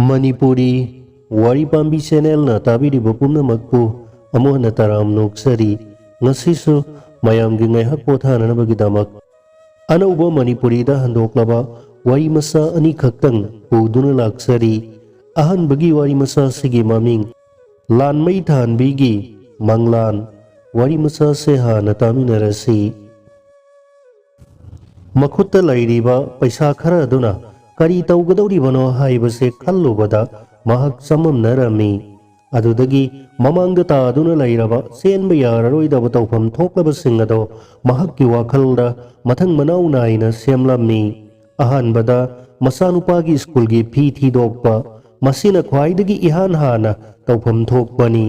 ꯃꯅꯤꯄꯨꯔꯤ ꯋꯥꯔꯤ ꯄꯥꯝꯕꯤ ꯆꯦꯅꯦꯜꯅ ꯇꯥꯕꯤꯔꯤꯕ ꯄꯨꯝꯅꯃꯛꯄꯨ ꯑꯃꯨꯛ ꯍꯟꯅ ꯇꯔꯥꯝꯅ ꯅꯣꯛꯆꯔꯤ꯫ ꯉꯁꯤꯁꯨ ꯃꯌꯥꯝꯒꯤ ꯉꯥꯏꯍꯥꯛ ꯄꯣꯊꯥꯅꯅꯕꯒꯤꯗꯃꯛ ꯑꯅꯧꯕ ꯃꯅꯤꯄꯨꯔꯤꯗ ꯍꯟꯗꯣꯛꯂꯕ ꯋꯥꯔꯤ ꯃꯆꯥ ꯑꯅꯤꯈꯛꯇꯪ ꯄꯨꯗꯨꯅ ꯂꯥꯛꯆꯔꯤ꯫ ꯑꯍꯥꯟꯕꯒꯤ ꯋꯥꯔꯤ ꯃꯆꯥꯁꯤꯒꯤ ꯃꯃꯤꯡ ꯂꯥꯟꯃꯩ ꯊꯥꯟꯕꯤꯒꯤ ꯃꯪꯂꯥꯟ꯫ ꯋꯥꯔꯤ ꯃꯆꯥꯁꯦ ꯍꯥꯟꯅ ꯇꯥꯃꯤꯟꯅꯔꯁꯤ꯫ ꯃꯈꯨꯠꯇ ꯂꯩꯔꯤꯕ ꯄꯩꯁꯥ ꯈꯔ ꯑꯗꯨꯅ ꯀꯔꯤ ꯇꯧꯒꯗꯧꯔꯤꯕꯅꯣ ꯍꯥꯏꯕꯁꯦ ꯈꯜꯂꯨꯕꯗ ꯃꯍꯥꯛ ꯆꯃꯝꯅꯔꯝꯃꯤ꯫ ꯑꯗꯨꯗꯒꯤ ꯃꯃꯥꯡꯗ ꯇꯥꯗꯨꯅ ꯂꯩꯔꯕ ꯆꯦꯟꯕ ꯌꯥꯔꯔꯣꯏꯗꯕ ꯇꯧꯐꯝ ꯊꯣꯛꯂꯕꯁꯤꯡ ꯑꯗꯣ ꯃꯍꯥꯛꯀꯤ ꯋꯥꯈꯜꯗ ꯃꯊꯪ ꯃꯅꯥꯎ ꯅꯥꯏꯅ ꯁꯦꯝꯂꯝꯃꯤ꯫ ꯑꯍꯥꯟꯕꯗ ꯃꯆꯥꯅꯨꯄꯥꯒꯤ ꯁ꯭ꯀꯨꯜꯒꯤ ꯐꯤ ꯊꯤꯗꯣꯛꯄ, ꯃꯁꯤꯅ ꯈ꯭ꯋꯥꯏꯗꯒꯤ ꯏꯍꯥꯟ ꯍꯥꯟꯅ ꯇꯧꯐꯝ ꯊꯣꯛꯄꯅꯤ꯫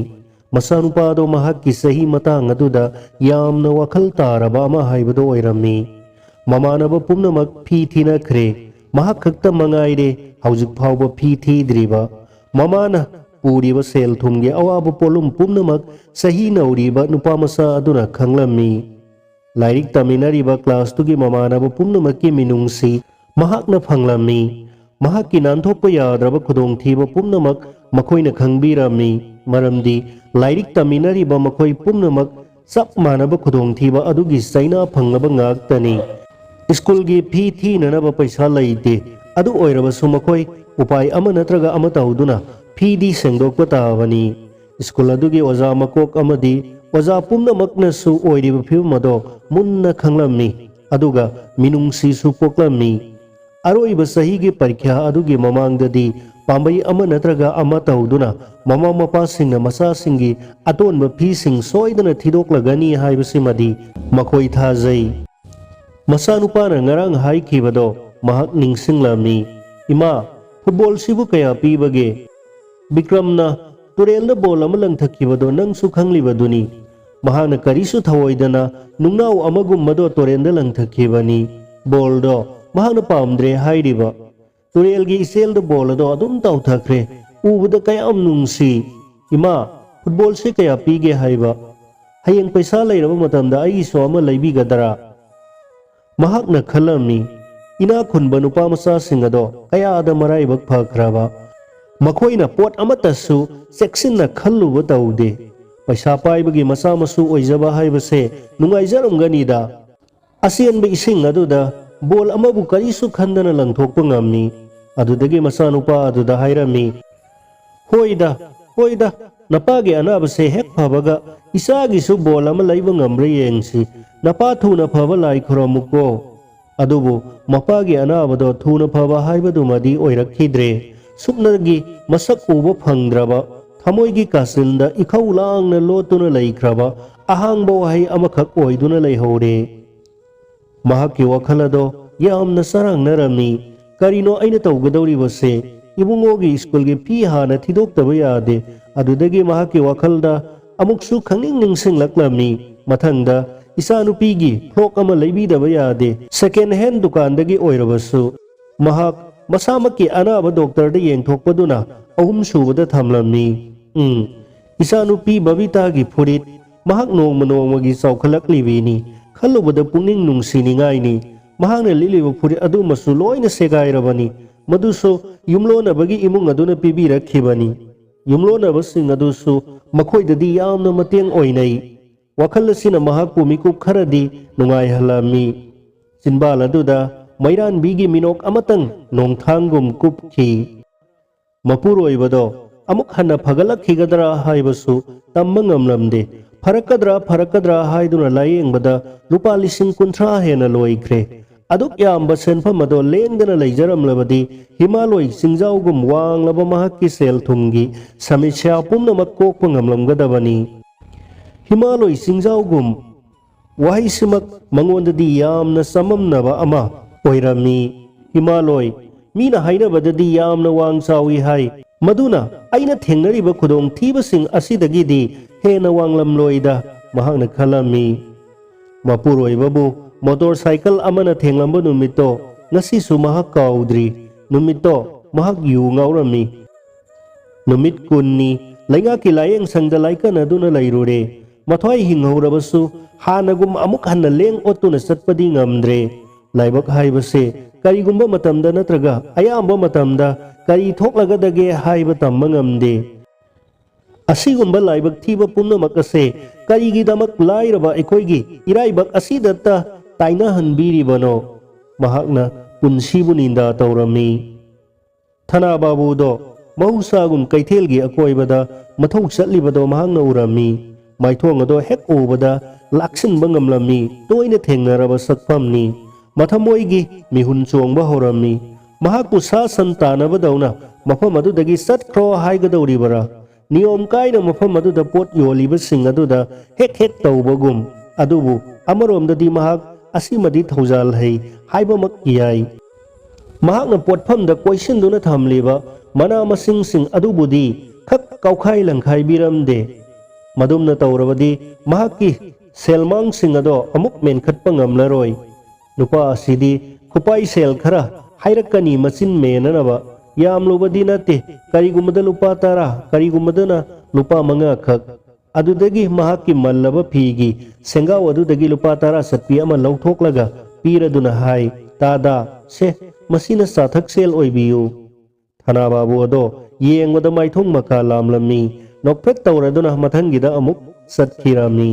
ꯃꯆꯥꯅꯨꯄꯥꯗꯣ ꯃꯍꯥꯛꯀꯤ ꯆꯍꯤ ꯃꯇꯥꯡ ꯑꯗꯨꯗ ꯌꯥꯝꯅ ꯋꯥꯈꯜ ꯇꯥꯔꯕ ꯑꯃ ꯍꯥꯏꯕꯗꯣ ꯑꯣꯏꯔꯝꯃꯤ꯫ ꯃꯃꯥꯟꯅꯕ ꯄꯨꯝꯅꯃꯛ ꯐꯤ ꯊꯤꯅꯈ꯭ꯔꯦ, ꯃꯍꯥꯛ ꯈꯛꯇ ꯃꯉꯥꯏꯔꯦ ꯍꯧꯖꯤꯛ ꯐꯥꯎꯕ ꯐꯤ ꯊꯤꯗ꯭ꯔꯤꯕ꯫ ꯃꯃꯥꯅ ꯄꯨꯔꯤꯕ ꯁꯦꯜ ꯊꯨꯝꯒꯤ ꯑꯋꯥꯕ ꯄꯣꯠꯂꯨꯝ ꯄꯨꯝꯅꯃꯛ ꯆꯍꯤ ꯅꯧꯔꯤꯕ ꯅꯨꯄꯥꯃꯆꯥ ꯑꯗꯨꯅ ꯈꯪꯂꯝꯃꯤ꯫ ꯂꯥꯏꯔꯤꯛ ꯇꯝꯃꯤꯟꯅꯔꯤꯕ ꯀ꯭ꯂꯥꯁꯇꯨꯒꯤ ꯃꯃꯥꯟꯅꯕ ꯄꯨꯝꯅꯃꯛꯀꯤ ꯃꯤꯅꯨꯡꯁꯤ ꯃꯍꯥꯛꯅ ꯐꯪꯂꯝꯃꯤ꯫ ꯃꯍꯥꯛꯀꯤ ꯅꯥꯟꯊꯣꯛꯄ ꯌꯥꯗ꯭ꯔꯕ ꯈꯨꯗꯣꯡꯊꯤꯕ ꯄꯨꯝꯅꯃꯛ ꯃꯈꯣꯏꯅ ꯈꯪꯕꯤꯔꯝꯃꯤ, ꯃꯔꯝꯗꯤ ꯂꯥꯏꯔꯤꯛ ꯇꯝꯃꯤꯟꯅꯔꯤꯕ ꯃꯈꯣꯏ ꯄꯨꯝꯅꯃꯛ ꯆꯞ ꯃꯥꯟꯅꯕ ꯈꯨꯗꯣꯡꯊꯤꯕ ꯑꯗꯨꯒꯤ ꯆꯩꯅꯥ ꯐꯪꯂꯕ ꯉꯥꯛꯇꯅꯤ꯫ ꯁ꯭ꯀꯨꯜꯒꯤ ꯐꯤ ꯊꯤꯅꯅꯕ ꯄꯩꯁꯥ ꯂꯩꯇꯦ, ꯑꯗꯨ ꯑꯣꯏꯔꯕꯁꯨ ꯃꯈꯣꯏ ꯎꯄꯥꯏ ꯑꯃ ꯅꯠꯇ꯭ꯔꯒ ꯑꯃ ꯇꯧꯗꯨꯅ ꯐꯤꯗꯤ ꯁꯦꯡꯗꯣꯛꯄ ꯇꯥꯕꯅꯤ꯫ ꯁ꯭ꯀꯨꯜ ꯑꯗꯨꯒꯤ ꯑꯣꯖꯥ ꯃꯀꯣꯛ ꯑꯃꯗꯤ ꯑꯣꯖꯥ ꯄꯨꯝꯅꯃꯛꯅꯁꯨ ꯑꯣꯏꯔꯤꯕ ꯐꯤꯕꯝ ꯑꯗꯣ ꯃꯨꯟꯅ ꯈꯪꯂꯝꯃꯤ, ꯑꯗꯨꯒ ꯃꯤꯅꯨꯡꯁꯤꯁꯨ ꯄꯣꯛꯂꯝꯃꯤ꯫ ꯑꯔꯣꯏꯕ ꯆꯍꯤꯒꯤ ꯄꯔꯤꯈ꯭ꯌꯥ ꯑꯗꯨꯒꯤ ꯃꯃꯥꯡꯗꯗꯤ ꯄꯥꯝꯕꯩ ꯑꯃ ꯅꯠꯇ꯭ꯔꯒ ꯑꯃ ꯇꯧꯗꯨꯅ ꯃꯃꯥ ꯃꯄꯥꯁꯤꯡꯅ ꯃꯆꯥꯁꯤꯡꯒꯤ ꯑꯇꯣꯟꯕ ꯐꯤꯁꯤꯡ ꯁꯣꯏꯗꯅ ꯊꯤꯗꯣꯛꯂꯒꯅꯤ ꯍꯥꯏꯕꯁꯤꯃꯗꯤ ꯃꯈꯣꯏ ꯊꯥꯖꯩ꯫ ꯃꯆꯥꯅꯨꯄꯥꯅ ꯉꯔꯥꯡ ꯍꯥꯏꯈꯤꯕꯗꯣ ꯃꯍꯥꯛ ꯅꯤꯡꯁꯤꯡꯂꯝꯃꯤ꯫ ꯏꯃꯥ, ꯐꯨꯠꯕꯣꯜꯁꯤꯕꯨ ꯀꯌꯥ ꯄꯤꯕꯒꯦ? ꯕꯤꯀ꯭ꯔꯝꯅ ꯇꯨꯔꯦꯜꯗ ꯕꯣꯜ ꯑꯃ ꯂꯪꯊꯈꯤꯕꯗꯣ ꯅꯪꯁꯨ ꯈꯪꯂꯤꯕꯗꯨꯅꯤ꯫ ꯃꯍꯥꯛꯅ ꯀꯔꯤꯁꯨ ꯊꯧꯑꯣꯏꯗꯅ ꯅꯨꯡꯅꯥꯎ ꯑꯃꯒꯨꯝꯕꯗꯣ ꯇꯨꯔꯦꯜꯗ ꯂꯪꯊꯈꯤꯕꯅꯤ꯫ ꯕꯣꯜꯗꯣ ꯃꯍꯥꯛꯅ ꯄꯥꯝꯗ꯭ꯔꯦ ꯍꯥꯏꯔꯤꯕ꯫ ꯇꯨꯔꯦꯜꯒꯤ ꯏꯆꯦꯜꯗ ꯕꯣꯜ ꯑꯗꯣ ꯑꯗꯨꯝ ꯇꯥꯎꯊꯈ꯭ꯔꯦ, ꯎꯕꯗ ꯀꯌꯥꯝ ꯅꯨꯡꯁꯤ꯫ ꯏꯃꯥ, ꯐꯨꯠꯕꯣꯜꯁꯦ ꯀꯌꯥ ꯄꯤꯒꯦ ꯍꯥꯏꯕ? ꯍꯌꯦꯡ ꯄꯩꯁꯥ ꯂꯩꯔꯕ ꯃꯇꯝꯗ ꯑꯩꯒꯤꯁꯨ ꯑꯃ ꯂꯩꯕꯤꯒꯗꯔꯥ? ꯃꯍꯥꯛꯅ ꯈꯜꯂꯝꯃꯤ, ꯏꯅꯥꯛ ꯈꯨꯟꯕ ꯅꯨꯄꯥ ꯃꯆꯥꯁꯤꯡ ꯑꯗꯣ ꯀꯌꯥꯗ ꯃꯔꯥꯏꯕꯛ ꯐꯈ꯭ꯔꯕ꯫ ꯃꯈꯣꯏꯅ ꯄꯣꯠ ꯑꯃꯠꯇꯁꯨ ꯆꯦꯛꯁꯤꯟꯅ ꯈꯜꯂꯨꯕ ꯇꯧꯗꯦ꯫ ꯄꯩꯁꯥ ꯄꯥꯏꯕꯒꯤ ꯃꯆꯥ ꯃꯁꯨ ꯑꯣꯏꯖꯕ ꯍꯥꯏꯕꯁꯦ ꯅꯨꯡꯉꯥꯏꯖꯔꯝꯒꯅꯤꯗ꯫ ꯑꯆꯦꯟꯕ ꯏꯁꯤꯡ ꯑꯗꯨꯗ ꯕꯣꯜ ꯑꯃꯕꯨ ꯀꯔꯤꯁꯨ ꯈꯟꯗꯅ ꯂꯪꯊꯣꯛꯄ ꯉꯝꯃꯤ꯫ ꯑꯗꯨꯗꯒꯤ ꯃꯆꯥꯅꯨꯄꯥ ꯑꯗꯨꯗ ꯍꯥꯏꯔꯝꯃꯤ, ꯍꯣꯏꯗ ꯍꯣꯏꯗ, ꯅꯄꯥꯒꯤ ꯑꯅꯥꯕꯁꯦ ꯍꯦꯛ ꯐꯕꯒ ꯏꯆꯥꯒꯤꯁꯨ ꯕꯣꯜ ꯑꯃ ꯂꯩꯕ ꯉꯝꯕ꯭ꯔꯥ ꯌꯦꯡꯁꯤ꯫ ꯅꯄꯥ ꯊꯨꯅ ꯐꯕ ꯂꯥꯏ ꯈꯨꯔꯝꯃꯨꯀꯣ꯫ ꯑꯗꯨꯕꯨ ꯃꯄꯥꯒꯤ ꯑꯅꯥꯕꯗꯣ ꯊꯨꯅ ꯐꯕ ꯍꯥꯏꯕꯗꯨꯃꯗꯤ ꯑꯣꯏꯔꯛꯈꯤꯗ꯭ꯔꯦ꯫ ꯁꯨꯞꯅꯒꯤ ꯃꯁꯛ ꯎꯕ ꯐꯪꯗ꯭ꯔꯕ, ꯊꯃꯣꯏꯒꯤ ꯀꯥꯆꯤꯟꯗ ꯏꯈꯧ ꯂꯥꯡꯅ ꯂꯣꯠꯇꯨꯅ ꯂꯩꯈ꯭ꯔꯕ ꯑꯍꯥꯡꯕ ꯋꯥꯍꯩ ꯑꯃꯈꯛ ꯑꯣꯏꯗꯨꯅ ꯂꯩꯍꯧꯔꯦ꯫ ꯃꯍꯥꯛꯀꯤ ꯋꯥꯈꯜ ꯑꯗꯣ ꯌꯥꯝꯅ ꯆꯔꯥꯡꯅꯔꯝꯃꯤ꯫ ꯀꯔꯤꯅꯣ ꯑꯩꯅ ꯇꯧꯒꯗꯧꯔꯤꯕꯁꯦ? ꯏꯕꯨꯡꯉꯣꯒꯤ ꯁ꯭ꯀꯨꯜꯒꯤ ꯐꯤ ꯍꯥꯟꯅ ꯊꯤꯗꯣꯛꯇꯕ ꯌꯥꯗꯦ꯫ ꯑꯗꯨꯗꯒꯤ ꯃꯍꯥꯛꯀꯤ ꯋꯥꯈꯜꯗ ꯑꯃꯨꯛꯁꯨ ꯈꯪꯅꯤꯡ ꯅꯤꯡꯁꯤꯡꯂꯛꯂꯝꯃꯤ, ꯃꯊꯪꯗ ꯏꯆꯥꯅꯨꯄꯤꯒꯤ ꯐ꯭ꯔꯣꯛ ꯑꯃ ꯂꯩꯕꯤꯗꯕ ꯌꯥꯗꯦ, ꯁꯦꯀꯦꯟ ꯍꯦꯟ ꯗꯨꯀꯥꯟꯗꯒꯤ ꯑꯣꯏꯔꯕꯁꯨ꯫ ꯃꯍꯥꯛ ꯃꯁꯥꯃꯛꯀꯤ ꯑꯅꯥꯕ ꯗꯣꯛꯇꯔꯗ ꯌꯦꯡꯊꯣꯛꯄꯗꯨꯅ ꯑꯍꯨꯝ ꯁꯨꯕꯗ ꯊꯝꯂꯝꯃꯤ꯫ ꯏꯆꯥꯅꯨꯄꯤ ꯕꯕꯤꯇꯥꯒꯤ ꯐꯨꯔꯤꯠ, ꯃꯍꯥꯛ ꯅꯣꯡꯃ ꯅꯣꯡꯃꯒꯤ ꯆꯥꯎꯈꯠꯂꯛꯂꯤꯕꯤꯅꯤ꯫ ꯈꯜꯂꯨꯕꯗ ꯄꯨꯛꯅꯤꯡ ꯅꯨꯡꯁꯤꯅꯤꯡꯉꯥꯏꯅꯤ꯫ ꯃꯍꯥꯛꯅ ꯂꯤꯠꯂꯤꯕ ꯐꯨꯔꯤꯠ ꯑꯗꯨꯃꯁꯨ ꯂꯣꯏꯅ ꯁꯦꯒꯥꯏꯔꯕꯅꯤ, ꯃꯗꯨꯁꯨ ꯌꯨꯝꯂꯣꯟꯅꯕꯒꯤ ꯏꯃꯨꯡ ꯑꯗꯨꯅ ꯄꯤꯕꯤꯔꯛꯈꯤꯕꯅꯤ꯫ ꯌꯨꯝꯂꯣꯟꯅꯕꯁꯤꯡ ꯑꯗꯨꯁꯨ ꯃꯈꯣꯏꯗꯗꯤ ꯌꯥꯝꯅ ꯃꯇꯦꯡ ꯑꯣꯏꯅꯩ꯫ ꯋꯥꯈꯜ ꯑꯁꯤꯅ ꯃꯍꯥꯛꯄꯨ ꯃꯤꯀꯨꯞ ꯈꯔꯗꯤ ꯅꯨꯡꯉꯥꯏꯍꯜꯂꯝꯃꯤ꯫ ꯆꯤꯟꯕꯥꯜ ꯑꯗꯨꯗ ꯃꯩꯔꯥꯟꯕꯤꯒꯤ ꯃꯤꯅꯣꯛ ꯑꯃꯇꯪ ꯅꯣꯡꯊꯥꯡꯒꯨꯝ ꯀꯨꯞꯈꯤ꯫ ꯃꯄꯨꯔꯣꯏꯕꯗꯣ ꯑꯃꯨꯛ ꯍꯟꯅ ꯐꯒꯠꯂꯛꯈꯤꯒꯗ꯭ꯔꯥ ꯍꯥꯏꯕꯁꯨ ꯇꯝꯕ ꯉꯝꯂꯝꯗꯦ꯫ ꯐꯔꯛꯀꯗ꯭ꯔꯥ ꯍꯥꯏꯗꯨꯅ ꯂꯥꯌꯦꯡꯕꯗ ꯂꯨꯄꯥ 50,000 ꯍꯦꯟꯅ ꯂꯣꯏꯈ꯭ꯔꯦ꯫ ꯑꯗꯨꯛ ꯌꯥꯝꯕ ꯁꯦꯟꯐꯝ ꯑꯗꯣ ꯂꯦꯡꯗꯅ ꯂꯩꯖꯔꯝꯂꯕꯗꯤ ꯍꯤꯃꯥꯂꯣꯏ ꯆꯤꯡꯖꯥꯎꯒꯨꯝ ꯋꯥꯡꯂꯕ ꯃꯍꯥꯛꯀꯤ ꯁꯦꯜ ꯊꯨꯝꯒꯤ ꯁꯃꯁ꯭ꯌꯥ ꯄꯨꯝꯅꯃꯛ ꯀꯣꯛꯄ ꯉꯝꯂꯝꯒꯗꯕꯅꯤ꯫ ꯍꯤꯃꯥꯂꯣꯏ ꯆꯤꯡꯖꯥꯎꯒꯨꯝ ꯋꯥꯍꯩꯁꯤꯃꯛ ꯃꯉꯣꯟꯗꯗꯤ ꯌꯥꯝꯅ ꯆꯃꯝꯅꯕ ꯑꯃ ꯑꯣꯏꯔꯝꯃꯤ꯫ ꯍꯤꯃꯥꯂꯣꯏ, ꯃꯤꯅ ꯍꯥꯏꯅꯕꯗꯗꯤ ꯌꯥꯝꯅ ꯋꯥꯡ ꯆꯥꯎꯏ ꯍꯥꯏ, ꯃꯗꯨꯅ ꯑꯩꯅ ꯊꯦꯡꯅꯔꯤꯕ ꯈꯨꯗꯣꯡꯊꯤꯕꯁꯤꯡ ꯑꯁꯤꯗꯒꯤꯗꯤ ꯍꯦꯟꯅ ꯋꯥꯡꯂꯝꯂꯣꯏꯗ, ꯃꯍꯥꯛꯅ ꯈꯜꯂꯝꯃꯤ꯫ ꯃꯄꯨꯔꯣꯏꯕꯕꯨ ꯃꯣꯇꯣꯔ ꯁꯥꯏꯀꯜ ꯑꯃꯅ ꯊꯦꯡꯂꯝꯕ ꯅꯨꯃꯤꯠꯇꯣ ꯉꯁꯤꯁꯨ ꯃꯍꯥꯛ ꯀꯥꯎꯗ꯭ꯔꯤ꯫ ꯅꯨꯃꯤꯠꯇꯣ ꯃꯍꯥꯛ ꯌꯨ ꯉꯥꯎꯔꯝꯃꯤ꯫ ꯅꯨꯃꯤꯠ 10ꯅꯤ ꯂꯩꯉꯥꯛꯀꯤ ꯂꯥꯏꯌꯦꯡꯁꯪꯗ ꯂꯥꯏꯀꯠꯅꯗꯨꯅ ꯂꯩꯔꯨꯔꯦ꯫ ꯃꯊ꯭ꯋꯥꯏ ꯍꯤꯡꯍꯧꯔꯕꯁꯨ ꯍꯥꯟꯅꯒꯨꯝ ꯑꯃꯨꯛ ꯍꯟꯅ ꯂꯦꯡ ꯑꯣꯠꯇꯨꯅ ꯆꯠꯄꯗꯤ ꯉꯝꯗ꯭ꯔꯦ꯫ ꯂꯥꯏꯕꯛ ꯍꯥꯏꯕꯁꯦ ꯀꯔꯤꯒꯨꯝꯕ ꯃꯇꯝꯗ ꯅꯠꯇ꯭ꯔꯒ ꯑꯌꯥꯝꯕ ꯃꯇꯝꯗ ꯀꯔꯤ ꯊꯣꯛꯂꯒꯗꯒꯦ ꯍꯥꯏꯕ ꯇꯝꯕ ꯉꯝꯗꯦ ꯑꯁꯤꯒꯨꯝꯕ ꯂꯥꯏꯕꯛ ꯊꯤꯕ ꯄꯨꯝꯅꯃꯛ ꯑꯁꯦ ꯀꯔꯤꯒꯤꯗꯃꯛ ꯂꯥꯏꯔꯕ ꯑꯩꯈꯣꯏꯒꯤ ꯏꯔꯥꯏꯕꯛ ꯑꯁꯤꯗꯇ ꯇꯥꯏꯅꯍꯟꯕꯤꯔꯤꯕꯅꯣ ꯃꯍꯥꯛꯅ ꯄꯨꯟꯁꯤꯕꯨ ꯅꯤꯟꯗꯥ ꯇꯧꯔꯝꯃꯤ ꯊꯅꯥꯕꯥꯕꯨꯗꯣ ꯃꯍꯧꯁꯥꯒꯨꯝ ꯀꯩꯊꯦꯜꯒꯤ ꯑꯀꯣꯏꯕꯗ ꯃꯊꯧ ꯆꯠꯂꯤꯕꯗꯣ ꯃꯍꯥꯛꯅ ꯎꯔꯝꯃꯤ ꯃꯥꯏꯊꯣꯡ ꯑꯗꯣ ꯍꯦꯛ ꯎꯕꯗ ꯂꯥꯛꯁꯤꯟꯕ ꯉꯝꯂꯝꯃꯤ ꯇꯣꯏꯅ ꯊꯦꯡꯅꯔꯕ ꯁꯛꯐꯝꯅꯤ ꯃꯊꯃꯣꯏꯒꯤ ꯃꯤꯍꯨꯟ ꯆꯣꯡꯕ ꯍꯧꯔꯝꯃꯤ ꯃꯍꯥꯛꯄꯨ ꯁꯥ ꯁꯟ ꯇꯥꯟꯅꯕꯗꯧꯅ ꯃꯐꯝ ꯑꯗꯨꯗꯒꯤ ꯆꯠꯈ꯭ꯔꯣ ꯍꯥꯏꯒꯗꯧꯔꯤꯕꯔꯥ ꯅꯤꯌꯣꯝ ꯀꯥꯏꯅ ꯃꯐꯝ ꯑꯗꯨꯗ ꯄꯣꯠ ꯌꯣꯜꯂꯤꯕꯁꯤꯡ ꯑꯗꯨꯗ ꯍꯦꯛ ꯍꯦꯛ ꯇꯧꯕꯒꯨꯝ ꯑꯗꯨꯕꯨ ꯑꯃꯔꯣꯝꯗꯗꯤ ꯃꯍꯥꯛ ꯑꯁꯤꯃꯗꯤ ꯊꯧꯖꯥꯜ ꯍꯩ ꯍꯥꯏꯕꯃꯛ ꯌꯥꯏ ꯃꯍꯥꯛꯅ ꯄꯣꯠꯐꯝꯗ ꯀꯣꯏꯁꯤꯟꯗꯨꯅ ꯊꯝꯂꯤꯕ ꯃꯅꯥ ꯃꯁꯤꯡꯁꯤꯡ ꯑꯗꯨꯕꯨꯗꯤ ꯈꯛ ꯀꯥꯎꯈꯥꯏ ꯂꯪꯈꯥꯏꯕꯤꯔꯝꯗꯦ ꯃꯗꯨꯝꯅ ꯇꯧꯔꯕꯗꯤ ꯃꯍꯥꯛꯀꯤ ꯁꯦꯜꯃꯥꯡꯁꯤꯡ ꯑꯗꯣ ꯑꯃꯨꯛ ꯃꯦꯟꯈꯠꯄ ꯉꯝꯂꯔꯣꯏ ꯅꯨꯄꯥ ꯑꯁꯤꯗꯤ ꯈꯨꯄꯥꯏ ꯁꯦꯜ ꯈꯔ ꯍꯥꯏꯔꯛꯀꯅꯤ ꯃꯆꯤꯟ ꯃꯦꯅꯅꯕ ꯌꯥꯝꯂꯨꯕꯗꯤ ꯅꯠꯇꯦ ꯀꯔꯤꯒꯨꯝꯕꯗ ꯂꯨꯄꯥ 10 ꯀꯔꯤꯒꯨꯝꯕꯗꯅ ꯂꯨꯄꯥ 5 ꯈꯛ ꯑꯗꯨꯗꯒꯤ ꯃꯍꯥꯛꯀꯤ ꯃꯜꯂꯕ ꯐꯤꯒꯤ ꯁꯦꯡꯒꯥꯎ ꯑꯗꯨꯗꯒꯤ ꯂꯨꯄꯥ 10 ꯆꯠꯄꯤ ꯑꯃ ꯂꯧꯊꯣꯛꯂꯒ ꯄꯤꯔꯗꯨꯅ ꯍꯥꯏ ꯇꯥꯗꯥ ꯁꯦ ꯃꯁꯤꯅ ꯆꯥꯊꯛ ꯁꯦꯜ ꯑꯣꯏꯕꯤꯌꯨ ꯊꯅꯥꯕꯥꯕꯨ ꯑꯗꯣ ꯌꯦꯡꯕꯗ ꯃꯥꯏꯊꯣꯡ ꯃꯀꯥ ꯂꯥꯝꯂꯝꯃꯤ ꯅꯣꯛꯐꯦꯠ ꯇꯧꯔꯗꯨꯅ ꯃꯊꯪꯒꯤꯗ ꯑꯃꯨꯛ ꯆꯠꯈꯤꯔꯝꯃꯤ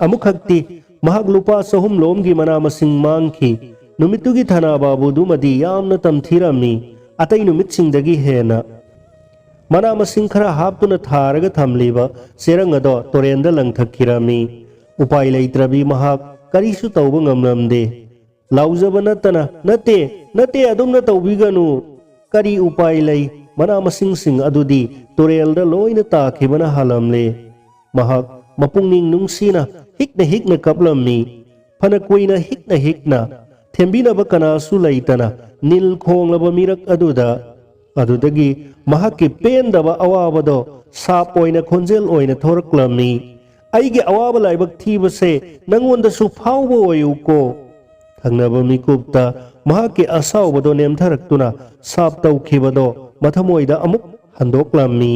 ꯑꯃꯨꯛ ꯈꯛꯇꯤ ꯃꯍꯥꯛ ꯂꯨꯄꯥ 100 ꯂꯣꯝꯒꯤ ꯃꯅꯥ ꯃꯁꯤꯡ ꯃꯥꯡꯈꯤ ꯅꯨꯃꯤꯠꯇꯨꯒꯤ ꯊꯅꯥꯕꯥꯕꯨꯗꯨꯃꯗꯤ ꯌꯥꯝꯅ ꯇꯝꯊꯤꯔꯝꯃꯤ ꯑꯇꯩ ꯅꯨꯃꯤꯠꯁꯤꯡꯗꯒꯤ ꯍꯦꯟꯅ ꯃꯅꯥ ꯃꯁꯤꯡ ꯈꯔ ꯍꯥꯞꯇꯨꯅ ꯊꯥꯔꯒ ꯊꯝꯂꯤꯕ ꯆꯦꯔꯪ ꯑꯗꯣ ꯇꯨꯔꯦꯟꯗ ꯂꯪꯊꯈꯤꯔꯝꯃꯤ ꯎꯄꯥꯏ ꯂꯩꯇ꯭ꯔꯕꯤ ꯃꯍꯥꯛ ꯀꯔꯤꯁꯨ ꯇꯧꯕ ꯉꯝꯂꯝꯗꯦ ꯂꯥꯎꯖꯕ ꯅꯠꯇꯅ ꯅꯠꯇꯦ ꯑꯗꯨꯝꯅ ꯇꯧꯕꯤꯒꯅꯨ ꯀꯔꯤ ꯎꯄꯥꯏ ꯂꯩ ꯃꯅꯥ ꯃꯁꯤꯡꯁꯤꯡ ꯑꯗꯨꯗꯤ ꯇꯨꯔꯦꯜꯗ ꯂꯣꯏꯅ ꯇꯥꯈꯤꯕꯅ ꯍꯥꯜꯂꯝꯂꯦ ꯃꯍꯥꯛ ꯃꯄꯨꯡꯅꯤꯡ ꯅꯨꯡꯁꯤꯅ ꯍꯤꯛꯅ ꯀꯞꯂꯝꯃꯤ ꯐꯅ ꯀꯨꯏꯅ ꯍꯤꯛꯅ ꯊꯦꯝꯕꯤꯅꯕ ꯀꯅꯥꯁꯨ ꯂꯩꯇꯅ ꯅꯤꯜ ꯈꯣꯡꯂꯕ ꯃꯤꯔꯛ ꯑꯗꯨꯗꯒꯤ ꯃꯍꯥꯛꯀꯤ ꯄꯦꯟꯗꯕ ꯑꯋꯥꯕꯗꯣ ꯁꯥꯞ ꯑꯣꯏꯅ ꯈꯣꯟꯖꯦꯜ ꯑꯣꯏꯅ ꯊꯣꯔꯛꯂꯝꯃꯤ ꯑꯩꯒꯤ ꯑꯋꯥꯕ ꯂꯥꯏꯕꯛ ꯊꯤꯕꯁꯦ ꯅꯪꯉꯣꯟꯗꯁꯨ ꯐꯥꯎꯕ ꯑꯣꯏꯌꯨꯀꯣ ꯊꯪꯅꯕ ꯃꯤꯀꯨꯞꯇ ꯃꯍꯥꯛꯀꯤ ꯑꯁꯥꯎꯕꯗꯣ ꯅꯦꯝꯊꯔꯛꯇꯨꯅ ꯁꯥꯞ ꯇꯧꯈꯤꯕꯗꯣ ꯃꯊꯃꯣꯏꯗ ꯑꯃꯨꯛ ꯍꯟꯗꯣꯛꯂꯝꯃꯤ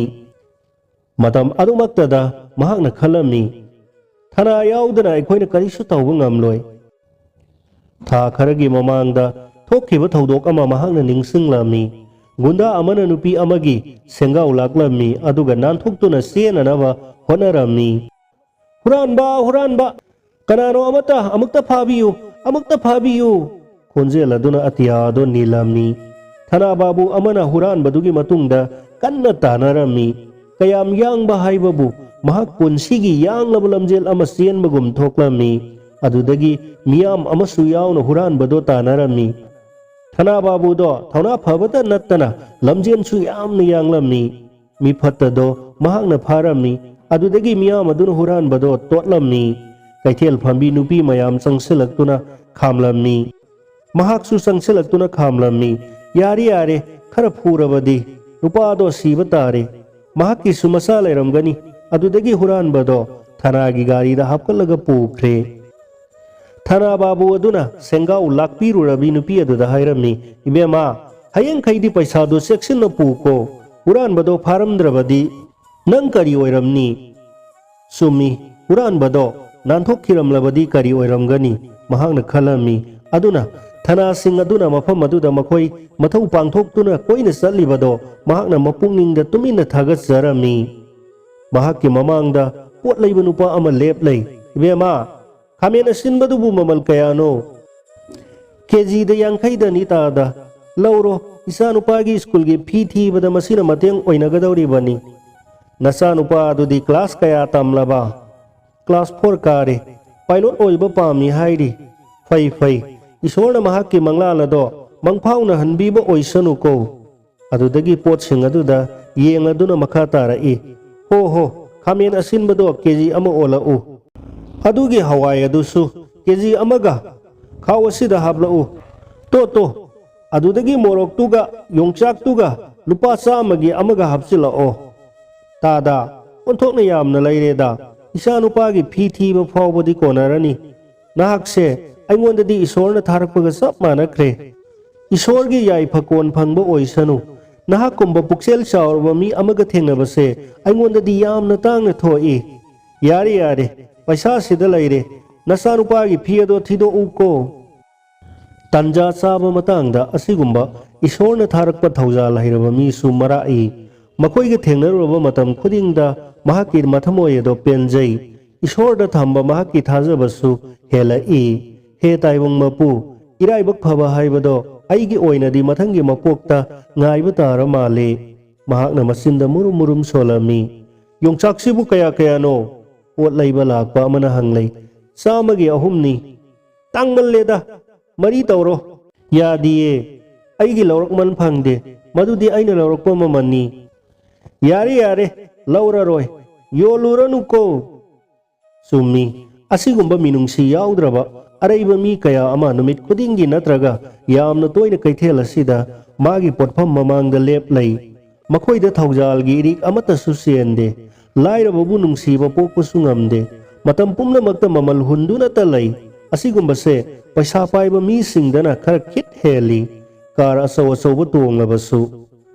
ꯃꯇꯝ ꯑꯗꯨꯃꯛꯇꯗ ꯃꯍꯥꯛꯅ ꯈꯜꯂꯝꯃꯤ ꯊꯅꯥ ꯌꯥꯎꯗꯅ ꯑꯩꯈꯣꯏꯅ ꯀꯔꯤꯁꯨ ꯇꯧꯕ ꯉꯝꯂꯣꯏ ꯊꯥ ꯈꯔꯒꯤ ꯃꯃꯥꯡꯗ ꯊꯣꯛꯈꯤꯕ ꯊꯧꯗꯣꯛ ꯑꯃ ꯃꯍꯥꯛꯅ ꯅꯤꯡꯁꯤꯡꯂꯝꯃꯤ ꯒꯨꯟꯗꯥ ꯑꯃꯅ ꯅꯨꯄꯤ ꯑꯃꯒꯤ ꯁꯦꯡꯒꯥꯎ ꯂꯥꯛꯂꯝꯃꯤ ꯑꯗꯨꯒ ꯅꯥꯟꯊꯣꯛꯇꯨꯅ ꯆꯦꯟꯅꯅꯕ ꯍꯣꯠꯅꯔꯝꯃꯤ ꯍꯨꯔꯥꯟꯕ ꯀꯅꯥꯅꯣ ꯑꯃꯨꯛꯇ ꯐꯥꯕꯤꯌꯨ ꯈꯣꯟꯖꯦꯜ ꯑꯗꯨꯅ ꯑꯇꯤꯌꯥꯗꯣ ꯅꯤꯜꯂꯝꯃꯤ ꯊꯅꯥꯕꯥꯕꯨ ꯑꯃꯅ ꯍꯨꯔꯥꯟꯕꯗꯨꯒꯤ ꯃꯇꯨꯡꯗ ꯀꯟꯅ ꯇꯥꯟꯅꯔꯝꯃꯤ ꯀꯌꯥꯝ ꯌꯥꯡꯕ ꯍꯥꯏꯕꯕꯨ ꯃꯍꯥꯛ ꯄꯨꯟꯁꯤꯒꯤ ꯌꯥꯡꯂꯕ ꯂꯝꯖꯦꯜ ꯑꯃ ꯆꯦꯟꯕꯒꯨꯝ ꯊꯣꯛꯂꯝꯃꯤ ꯑꯗꯨꯗꯒꯤ ꯃꯤꯌꯥꯝ ꯑꯃꯁꯨ ꯌꯥꯎꯅ ꯍꯨꯔꯥꯟꯕꯗꯣ ꯇꯥꯟꯅꯔꯝꯃꯤ ꯊꯅꯥꯕꯥꯕꯨꯗꯣ ꯊꯧꯅꯥ ꯐꯕꯇ ꯅꯠꯇꯅ ꯂꯝꯖꯦꯟꯁꯨ ꯌꯥꯝꯅ ꯌꯥꯡꯂꯝꯃꯤ ꯃꯤꯐꯠꯇꯗꯣ ꯃꯍꯥꯛꯅ ꯐꯥꯔꯝꯃꯤ ꯑꯗꯨꯗꯒꯤ ꯃꯤꯌꯥꯝ ꯑꯗꯨꯅ ꯍꯨꯔꯥꯟꯕꯗꯣ ꯇꯣꯠꯂꯝꯃꯤ ꯀꯩꯊꯦꯜ ꯐꯝꯕꯤ ꯅꯨꯄꯤ ꯃꯌꯥꯝ ꯆꯪꯁꯤꯜꯂꯛꯇꯨꯅ ꯈꯥꯝꯂꯝꯃꯤ ꯃꯍꯥꯛꯁꯨ ꯆꯪꯁꯤꯜꯂꯛꯇꯨꯅ ꯈꯥꯝꯂꯝꯃꯤ ꯌꯥꯔꯦ ꯈꯔ ꯐꯨꯔꯕꯗꯤ ꯅꯨꯄꯥꯗꯣ ꯁꯤꯕ ꯇꯥꯔꯦ ꯃꯍꯥꯛꯀꯤꯁꯨ ꯃꯆꯥ ꯂꯩꯔꯝꯒꯅꯤ ꯑꯗꯨꯗꯒꯤ ꯍꯨꯔꯥꯟꯕꯗꯣ ꯊꯅꯥꯒꯤ ꯒꯥꯔꯤꯗ ꯍꯥꯞꯀꯠꯂꯒ ꯄꯨꯈ꯭ꯔꯦ ꯊꯅꯥꯕꯥꯕꯨ ꯑꯗꯨꯅ ꯁꯦꯡꯒꯥꯎ ꯂꯥꯛꯄꯤꯔꯨꯔꯕꯤ ꯅꯨꯄꯤ ꯑꯗꯨꯗ ꯍꯥꯏꯔꯝꯃꯤ ꯏꯕꯦꯝꯃ ꯍꯌꯦꯡꯈꯩꯗꯤ ꯄꯩꯁꯥꯗꯣ ꯆꯦꯛꯁꯤꯟꯅ ꯄꯨꯀꯣ ꯍꯨꯔꯥꯟꯕꯗꯣ ꯐꯥꯔꯝꯗ꯭ꯔꯕꯗꯤ ꯅꯪ ꯀꯔꯤ ꯑꯣꯏꯔꯝꯅꯤ ꯆꯨꯝꯃꯤ ꯍꯨꯔꯥꯟꯕꯗꯣ ꯅꯥꯟꯊꯣꯛꯈꯤꯔꯝꯂꯕꯗꯤ ꯀꯔꯤ ꯑꯣꯏꯔꯝꯒꯅꯤ ꯃꯍꯥꯛꯅ ꯈꯜꯂꯝꯃꯤ ꯑꯗꯨꯅ ꯊꯅꯥꯁꯤꯡ ꯑꯗꯨꯅ ꯃꯐꯝ ꯑꯗꯨꯗ ꯃꯈꯣꯏ ꯃꯊꯧ ꯄꯥꯡꯊꯣꯛꯇꯨꯅ ꯀꯣꯏꯅ ꯆꯠꯂꯤꯕꯗꯣ ꯃꯍꯥꯛꯅ ꯃꯄꯨꯛꯅꯤꯡꯗ ꯇꯨꯃꯤꯟꯅ ꯊꯥꯒꯠꯆꯔꯝꯃꯤ ꯃꯍꯥꯛꯀꯤ ꯃꯃꯥꯡꯗ ꯄꯣꯠ ꯂꯩꯕ ꯅꯨꯄꯥ ꯑꯃ ꯂꯦꯞ ꯂꯩ ꯏꯕꯦꯝꯃ ꯈꯥꯃꯦꯟ ꯑꯁꯤꯟꯕꯗꯨꯕꯨ ꯃꯃꯜ ꯀꯌꯥꯅꯣ ꯀꯦꯖꯤꯗ 50ꯗꯅꯤ ꯇꯥꯗ ꯂꯧꯔꯣ ꯏꯆꯥꯅꯨꯄꯥꯒꯤ ꯁ꯭ꯀꯨꯜꯒꯤ ꯐꯤ ꯊꯤꯕꯗ ꯃꯁꯤꯅ ꯃꯇꯦꯡ ꯑꯣꯏꯅꯒꯗꯧꯔꯤꯕꯅꯤ ꯅꯆꯥꯅꯨꯄꯥ ꯑꯗꯨꯗꯤ ꯀ꯭ꯂꯥꯁ ꯀꯌꯥ ꯇꯝꯂꯕ ꯀ꯭ꯂꯥꯁ 4 ꯀꯥꯔꯦ ꯄꯥꯏꯂꯣꯠ ꯑꯣꯏꯕ ꯄꯥꯝꯃꯤ ꯍꯥꯏꯔꯤ ꯐꯩ ꯏꯁꯣꯔꯅ ꯃꯍꯥꯛꯀꯤ ꯃꯪꯂꯥꯟ ꯑꯗꯣ ꯃꯪꯐꯥꯎꯅꯍꯟꯕꯤꯕ ꯑꯣꯏꯁꯅꯨꯀꯣ ꯑꯗꯨꯗꯒꯤ ꯄꯣꯠꯁꯤꯡ ꯑꯗꯨꯗ ꯌꯦꯡꯂꯗꯨꯅ ꯃꯈꯥ ꯇꯥꯔꯛꯏ ꯍꯣ ꯈꯥꯃꯦꯟ ꯑꯁꯤꯟꯕꯗꯣ ꯀꯦꯖꯤ ꯑꯃ ꯑꯣꯜꯂꯛꯎ ꯑꯗꯨꯒꯤ ꯍꯋꯥꯏ ꯑꯗꯨꯁꯨ ꯀꯦꯖꯤ ꯑꯃꯒ ꯈꯥꯎ ꯑꯁꯤꯗ ꯍꯥꯞꯂꯛꯎ ꯇꯣ ꯑꯗꯨꯗꯒꯤ ꯃꯣꯔꯣꯛꯇꯨꯒ ꯌꯣꯡꯆꯥꯛꯇꯨꯒ ꯂꯨꯄꯥ 100ꯒꯤ ꯑꯃꯒ ꯍꯥꯞꯆꯤꯜꯂꯛꯑꯣ ꯇꯥꯗ ꯑꯣꯟꯊꯣꯛꯅ ꯌꯥꯝꯅ ꯂꯩꯔꯦꯗ ꯏꯆꯥꯅꯨꯄꯥꯒꯤ ꯐꯤ ꯊꯤꯕ ꯐꯥꯎꯕꯗꯤ ꯀꯣꯟꯅꯔꯅꯤ ꯅꯍꯥꯛꯁꯦ ꯑꯩꯉꯣꯟꯗꯗꯤ ꯏꯁꯣꯔꯅ ꯊꯥꯔꯛꯄꯒ ꯆꯞ ꯃꯥꯟꯅꯈ꯭ꯔꯦ ꯏꯁꯣꯔꯒꯤ ꯌꯥꯏꯐꯀꯣꯟ ꯐꯪꯕ ꯑꯣꯏꯁꯅꯨ ꯅꯍꯥꯛꯀꯨꯝꯕ ꯄꯨꯛꯆꯦꯜ ꯆꯥꯎꯔꯕ ꯃꯤ ꯑꯃꯒ ꯊꯦꯡꯅꯕꯁꯦ ꯑꯩꯉꯣꯟꯗꯗꯤ ꯌꯥꯝꯅ ꯇꯥꯡꯅ ꯊꯣꯛꯏ ꯌꯥꯔꯦ ꯄꯩꯁꯥ ꯁꯤꯗ ꯂꯩꯔꯦ ꯅꯆꯥꯅꯨꯄꯥꯒꯤ ꯐꯤ ꯑꯗꯣ ꯊꯤꯗꯣꯛꯎꯀꯣ ꯇꯥꯟꯖꯥ ꯆꯥꯕ ꯃꯇꯥꯡꯗ ꯑꯁꯤꯒꯨꯝꯕ ꯏꯁꯣꯔꯅ ꯊꯥꯔꯛꯄ ꯊꯧꯖꯥꯜ ꯍꯩꯔꯕ ꯃꯤꯁꯨ ꯃꯔꯥꯛꯏ꯫ ꯃꯈꯣꯏꯒ ꯊꯦꯡꯅꯔꯨꯔꯕ ꯃꯇꯝ ꯈꯨꯗꯤꯡꯗ ꯃꯍꯥꯛꯀꯤ ꯃꯊꯃꯣꯏ ꯑꯗꯣ ꯄꯦꯟꯖꯩ꯫ ꯏꯁꯣꯔꯗ ꯊꯝꯕ ꯃꯍꯥꯛꯀꯤ ꯊꯥꯖꯕꯁꯨ ꯍꯦꯜꯂꯛꯏ꯫ ꯍꯦ ꯇꯥꯏꯕꯪ ꯃꯄꯨ, ꯏꯔꯥꯏꯕꯛ ꯐꯕ ꯍꯥꯏꯕꯗꯣ ꯑꯩꯒꯤ ꯑꯣꯏꯅꯗꯤ ꯃꯊꯪꯒꯤ ꯃꯄꯣꯛꯇ ꯉꯥꯏꯕ ꯇꯥꯔ ꯃꯥꯜꯂꯦ꯫ ꯃꯍꯥꯛꯅ ꯃꯆꯤꯟꯗ ꯃꯨꯔꯨꯝ ꯃꯨꯔꯨꯝ ꯁꯣꯜꯂꯝꯃꯤ꯫ ꯌꯣꯡꯆꯥꯛꯁꯤꯕꯨ ꯀꯌꯥ ꯀꯌꯥꯅꯣ? ꯄꯣꯠ ꯂꯩꯕ ꯂꯥꯛꯄ ꯑꯃꯅ ꯍꯪꯂꯩ꯫ 100ꯒꯤ 3ꯅꯤ꯫ ꯇꯥꯡꯃꯜꯂꯦꯗ, 4 ꯇꯧꯔꯣ꯫ ꯌꯥꯗꯤꯌꯦ, ꯑꯩꯒꯤ ꯂꯧꯔꯛꯃꯟ ꯐꯪꯗꯦ, ꯃꯗꯨꯗꯤ ꯑꯩꯅ ꯂꯧꯔꯛꯄ ꯃꯃꯜꯅꯤ꯫ ꯌꯥꯔꯦ ꯌꯥꯔꯦ, ꯂꯧꯔꯔꯣꯏ, ꯌꯣꯜꯂꯨꯔꯅꯨꯀꯣ꯫ ꯆꯨꯝꯃꯤ, ꯑꯁꯤꯒꯨꯝꯕ ꯃꯤꯅꯨꯡꯁꯤ ꯌꯥꯎꯗ꯭ꯔꯕ ꯑꯔꯩꯕ ꯃꯤ ꯀꯌꯥ ꯑꯃ ꯅꯨꯃꯤꯠ ꯈꯨꯗꯤꯡꯒꯤ ꯅꯠꯇ꯭ꯔꯒ ꯌꯥꯝꯅ ꯇꯣꯏꯅ ꯀꯩꯊꯦꯜ ꯑꯁꯤꯗ ꯃꯥꯒꯤ ꯄꯣꯠꯐꯝ ꯃꯃꯥꯡꯗ ꯂꯦꯞ ꯂꯩ꯫ ꯃꯈꯣꯏꯗ ꯊꯧꯖꯥꯜꯒꯤ ꯏꯔꯤꯛ ꯑꯃꯠꯇꯁꯨ ꯆꯦꯟꯗꯦ꯫ ꯂꯥꯏꯔꯕꯕꯨ ꯅꯨꯡꯁꯤꯕ ꯄꯣꯛꯄꯁꯨ ꯉꯝꯗꯦ꯫ ꯃꯇꯝ ꯄꯨꯝꯅꯃꯛꯇ ꯃꯃꯜ ꯍꯨꯟꯗꯨꯅꯇ ꯂꯩ꯫ ꯑꯁꯤꯒꯨꯝꯕꯁꯦ ꯄꯩꯁꯥ ꯄꯥꯏꯕ ꯃꯤꯁꯤꯡꯗꯅ ꯈꯔ ꯈꯤꯠ ꯍꯦꯜꯂꯤ, ꯀꯥꯔ ꯑꯆꯧ ꯑꯆꯧꯕ ꯇꯣꯡꯂꯕꯁꯨ꯫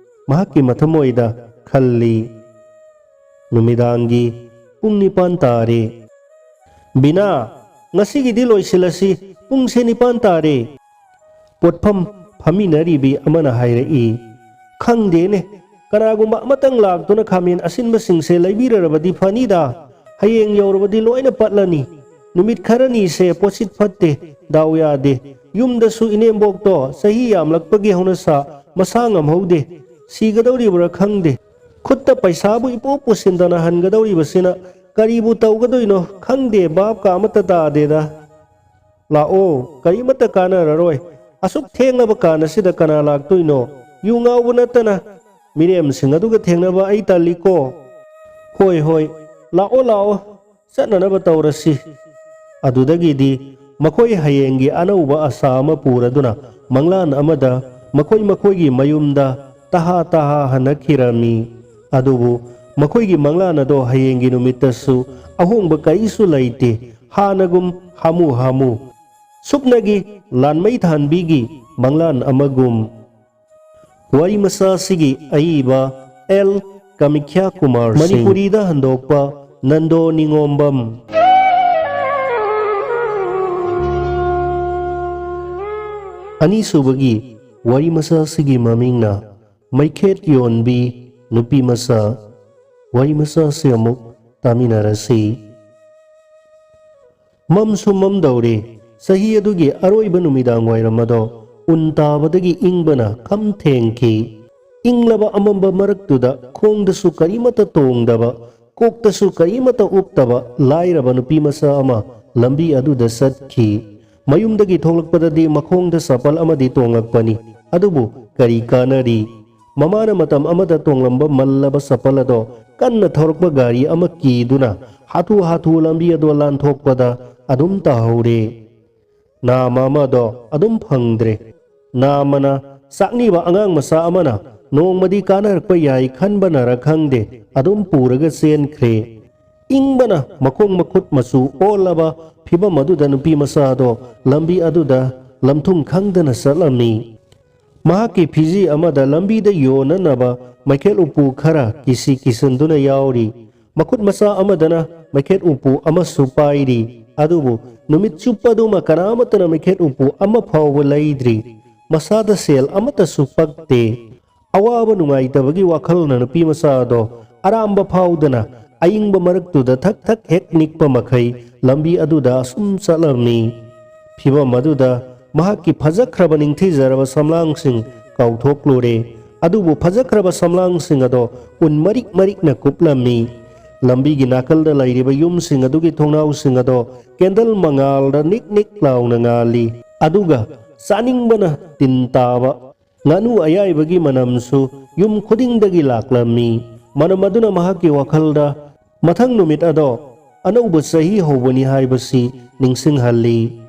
ꯃꯍꯥꯛꯀꯤ ꯃꯊꯃꯣꯏꯗ ꯈꯜꯂꯤ꯫ ꯅꯨꯃꯤꯗꯥꯡꯒꯤ ꯄꯨꯡ 9 ꯇꯥꯔꯦ꯫ ꯕꯤꯅꯥ, ꯉꯁꯤꯒꯤꯗꯤ ꯂꯣꯏꯁꯤꯜꯂꯁꯤ, ꯄꯨꯡꯁꯦ 9 ꯇꯥꯔꯦ꯫ ꯄꯣꯠꯐꯝ ꯐꯝꯃꯤꯟꯅꯔꯤꯕꯤ ꯑꯃꯅ ꯍꯥꯏꯔꯛꯏ꯫ ꯈꯪꯗꯦꯅꯦ, ꯀꯅꯥꯒꯨꯝꯕ ꯑꯃꯇꯪ ꯂꯥꯛꯇꯨꯅ ꯈꯥꯃꯦꯟ ꯑꯁꯤꯟꯕꯁꯤꯡꯁꯦ ꯂꯩꯕꯤꯔꯕꯗꯤ ꯐꯅꯤꯗ꯫ ꯍꯌꯦꯡ ꯌꯧꯔꯕꯗꯤ ꯂꯣꯏꯅ ꯄꯠꯂꯅꯤ꯫ ꯅꯨꯃꯤꯠ ꯈꯔꯅꯤꯁꯦ ꯄꯣꯠꯁꯤꯠ ꯐꯠꯇꯦ, ꯗꯥꯎ ꯌꯥꯗꯦ꯫ ꯌꯨꯝꯗꯁꯨ ꯏꯅꯦꯝꯕꯣꯛꯇꯣ ꯆꯍꯤ ꯌꯥꯝꯂꯛꯄꯒꯤ ꯍꯧꯅꯁꯥ ꯃꯁꯥ ꯉꯝꯍꯧꯗꯦ꯫ ꯁꯤꯒꯗꯧꯔꯤꯕ꯭ꯔꯥ ꯈꯪꯗꯦ꯫ ꯈꯨꯠꯇ ꯄꯩꯁꯥꯕꯨ ꯏꯄꯨ ꯄꯨꯁꯤꯟꯗꯅ ꯍꯟꯒꯗꯧꯔꯤꯕꯁꯤꯅ ꯀꯔꯤꯕꯨ ꯇꯧꯒꯗꯣꯏꯅꯣ ꯈꯪꯗꯦ, ꯚꯥꯞꯀ ꯑꯃꯠꯇ ꯇꯥꯗꯦꯗ꯫ ꯂꯥꯛꯑꯣ, ꯀꯔꯤꯃꯠꯇ ꯀꯥꯟꯅꯔꯔꯣꯏ꯫ ꯑꯁꯨꯛ ꯊꯦꯡꯂꯕ ꯀꯥꯟꯁꯤꯗ ꯀꯅꯥ ꯂꯥꯛꯇꯣꯏꯅꯣ? ꯌꯨ ꯉꯥꯎꯕ ꯅꯠꯇꯅ ꯃꯤꯔꯦꯝꯁꯤꯡ ꯑꯗꯨꯒ ꯊꯦꯡꯅꯕ ꯑꯩ ꯇꯜꯂꯤꯀꯣ꯫ ꯍꯣꯏ ꯍꯣꯏ, ꯂꯥꯛꯑꯣ ꯂꯥꯛꯑꯣ, ꯆꯠꯅꯅꯕ ꯇꯧꯔꯁꯤ꯫ ꯑꯗꯨꯗꯒꯤꯗꯤ ꯃꯈꯣꯏ ꯍꯌꯦꯡꯒꯤ ꯑꯅꯧꯕ ꯑꯁꯥ ꯑꯃ ꯄꯨꯔꯗꯨꯅ ꯃꯪꯂꯥꯟ ꯑꯃꯗ ꯃꯈꯣꯏꯒꯤ ꯃꯌꯨꯝꯗ ꯇꯍꯥ ꯇꯍꯥ ꯍꯟꯅꯈꯤꯔꯝꯃꯤ꯫ ꯑꯗꯨꯕꯨ ꯃꯈꯣꯏꯒꯤ ꯃꯪꯂꯥꯟ ꯑꯗꯣ ꯍꯌꯦꯡꯒꯤ ꯅꯨꯃꯤꯠꯇꯁꯨ ꯑꯍꯣꯡꯕ ꯀꯔꯤꯁꯨ ꯂꯩꯇꯦ꯫ ꯍꯥꯟꯅꯒꯨꯝ ꯍꯥꯃꯨ ꯍꯥꯃꯨ, ꯁꯨꯞꯅꯒꯤ ꯂꯥꯟꯃꯩ ꯊꯥꯟꯕꯤꯒꯤ ꯃꯪꯂꯥꯟ ꯑꯃꯒꯨꯝ꯫ ꯋꯥꯔꯤ ꯃꯆꯥꯁꯤꯒꯤ ꯑꯏꯕ ꯑꯦꯜ. ꯀꯃꯤꯈ꯭ꯌꯥ ꯀꯨꯃꯥꯔ ꯁꯤꯡ, ꯃꯅꯤꯄꯨꯔꯤꯗ ꯍꯟꯗꯣꯛꯄ ꯅꯟꯗꯣ ꯅꯤꯉꯣꯝꯕꯝ꯫ ꯑꯅꯤꯁꯨꯕꯒꯤ ꯋꯥꯔꯤ ꯃꯆꯥꯁꯤꯒꯤ ꯃꯃꯤꯡꯅ ꯃꯩꯈꯦꯠ ꯌꯣꯟꯕꯤ ꯅꯨꯄꯤ ꯃꯆꯥ꯫ ꯋꯥꯔꯤ ꯃꯆꯥꯁꯤ ꯑꯃꯨꯛ ꯇꯥꯃꯤꯟꯅꯔꯁꯤ꯫ ꯃꯝꯁꯨ ꯃꯝꯗꯧꯔꯦ꯫ ꯆꯍꯤ ꯑꯗꯨꯒꯤ ꯑꯔꯣꯏꯕ ꯅꯨꯃꯤꯗꯥꯡ ꯋꯥꯏꯔꯝ ꯑꯗꯣ ꯎꯟ ꯇꯥꯕꯗꯒꯤ ꯏꯪꯕꯅ ꯈꯝ ꯊꯦꯡꯈꯤ꯫ ꯏꯪꯂꯕ ꯑꯃꯝꯕ ꯃꯔꯛꯇꯨꯗ ꯈꯣꯡꯗꯁꯨ ꯀꯔꯤꯃꯠꯇ ꯇꯣꯡꯗꯕ, ꯀꯣꯛꯇꯁꯨ ꯀꯔꯤꯃꯠꯇ ꯎꯞꯇꯕ ꯂꯥꯏꯔꯕ ꯅꯨꯄꯤ ꯃꯆꯥ ꯑꯃ ꯂꯝꯕꯤ ꯑꯗꯨꯗ ꯆꯠꯈꯤ꯫ ꯃꯌꯨꯝꯗꯒꯤ ꯊꯣꯛꯂꯛꯄꯗꯗꯤ ꯃꯈꯣꯡꯗ ꯆꯄꯜ ꯑꯃꯗꯤ ꯇꯣꯡꯂꯛꯄꯅꯤ꯫ ꯑꯗꯨꯕꯨ ꯀꯔꯤ ꯀꯥꯟꯅꯔꯤ? ꯃꯃꯥꯅ ꯃꯇꯝ ꯑꯃꯗ ꯇꯣꯡꯂꯝꯕ ꯃꯜꯂꯕ ꯆꯄꯜ ꯑꯗꯣ ꯀꯟꯅ ꯊꯧꯔꯛꯄ ꯒꯥꯔꯤ ꯑꯃ ꯀꯤꯗꯨꯅ ꯍꯥꯊꯨ ꯍꯥꯊꯨ ꯂꯝꯕꯤ ꯑꯗꯣ ꯂꯥꯟꯊꯣꯛꯄꯗ ꯑꯗꯨꯝ ꯇꯥꯍꯧꯔꯦ꯫ ꯅꯥꯝꯃ ꯑꯃꯗꯣ ꯑꯗꯨꯝ ꯐꯪꯗ꯭ꯔꯦ꯫ ꯅꯥꯝꯃꯅ ꯆꯥꯛꯅꯤꯕ ꯑꯉꯥꯡ ꯃꯆꯥ ꯑꯃꯅ ꯅꯣꯡꯃꯗꯤ ꯀꯥꯟꯅꯔꯛꯄ ꯌꯥꯏ ꯈꯟꯕꯅꯔ ꯈꯪꯗꯦ ꯑꯗꯨꯝ ꯄꯨꯔꯒ ꯆꯦꯟꯈ꯭ꯔꯦ꯫ ꯏꯪꯕꯅ ꯃꯈꯣꯡ ꯃꯈꯨꯠ ꯃꯆꯨ ꯑꯣꯜꯂꯕ ꯐꯤꯕꯝ ꯑꯗꯨꯗ ꯅꯨꯄꯤ ꯃꯆꯥꯗꯣ ꯂꯝꯕꯤ ꯑꯗꯨꯗ ꯂꯝꯊꯨꯡ ꯈꯪꯗꯅ ꯆꯠꯂꯝꯃꯤ꯫ ꯃꯍꯥꯛꯀꯤ ꯐꯤꯖꯤ ꯑꯃꯗ ꯂꯝꯕꯤꯗ ꯌꯣꯟꯅꯅꯕ ꯃꯩꯈꯦꯠ ꯎꯄꯨ ꯈꯔ ꯀꯤꯁꯤ ꯀꯤꯁꯟꯗꯨꯅ ꯌꯥꯎꯔꯤ꯫ ꯃꯈꯨꯠ ꯃꯆꯥ ꯑꯃꯗꯅ ꯃꯩꯈꯦꯠ ꯎꯄꯨ ꯑꯃꯁꯨ ꯄꯥꯏꯔꯤ꯫ ꯑꯗꯨꯕꯨ ꯅꯨꯃꯤꯠ ꯆꯨꯞꯄꯗꯨꯃ ꯀꯅꯥꯃꯠꯇꯅ ꯃꯩꯈꯦꯠ ꯎꯄꯨ ꯑꯃ ꯐꯥꯎꯕ ꯂꯩꯗ꯭ꯔꯤ꯫ ꯃꯁꯥꯗ ꯁꯦꯜ ꯑꯃꯠꯇꯁꯨ ꯄꯛꯇꯦ꯫ ꯑꯋꯥꯕ ꯅꯨꯡꯉꯥꯏꯇꯕꯒꯤ ꯋꯥꯈꯜꯅ ꯅꯨꯄꯤ ꯃꯆꯥꯗꯣ ꯑꯔꯥꯝꯕ ꯐꯥꯎꯗꯅ ꯑꯏꯪꯕ ꯃꯔꯛꯇꯨꯗ ꯊꯛ ꯊꯛ ꯍꯦꯛ ꯅꯤꯛꯄ ꯃꯈꯩ ꯂꯝꯕꯤ ꯑꯗꯨꯗ ꯑꯁꯨꯝ ꯆꯠꯂꯝꯃꯤ꯫ ꯐꯤꯕꯝ ꯑꯗꯨꯗ ꯃꯍꯥꯛꯀꯤ ꯐꯖꯈ꯭ꯔꯕ ꯅꯤꯡꯊꯤꯖꯔꯕ ꯁꯝꯂꯥꯡꯁꯤꯡ ꯀꯥꯎꯊꯣꯛꯂꯨꯔꯦ꯫ ꯑꯗꯨꯕꯨ ꯐꯖꯈ꯭ꯔꯕ ꯁꯝꯂꯥꯡꯁꯤꯡ ꯑꯗꯣ ꯎꯟ ꯃꯔꯤꯛ ꯃꯔꯤꯛꯅ ꯀꯨꯞꯂꯝꯃꯤ꯫ ꯂꯝꯕꯤꯒꯤ ꯅꯥꯀꯜꯗ ꯂꯩꯔꯤꯕ ꯌꯨꯝꯁꯤꯡ ꯑꯗꯨꯒꯤ ꯊꯣꯡꯅꯥꯎꯁꯤꯡ ꯑꯗꯣ ꯀꯦꯟꯗꯜ ꯃꯉꯥꯜꯗ ꯅꯤꯛ ꯅꯤꯛ ꯂꯥꯎꯅ ꯉꯥꯜꯂꯤ꯫ ꯑꯗꯨꯒ ꯆꯥꯅꯤꯡꯕꯅ ꯇꯤꯟ ꯇꯥꯕ ꯉꯥꯅꯨ ꯑꯌꯥꯏꯕꯒꯤ ꯃꯅꯝꯁꯨ ꯌꯨꯝ ꯈꯨꯗꯤꯡꯗꯒꯤ ꯂꯥꯛꯂꯝꯃꯤ꯫ ꯃꯅꯝ ꯑꯗꯨꯅ ꯃꯍꯥꯛꯀꯤ ꯋꯥꯈꯜꯗ ꯃꯊꯪ ꯅꯨꯃꯤꯠ ꯑꯗꯣ ꯑꯅꯧꯕ ꯆꯍꯤ ꯍꯧꯕꯅꯤ ꯍꯥꯏꯕꯁꯤ ꯅꯤꯡꯁꯤꯡꯍꯜꯂꯤ꯫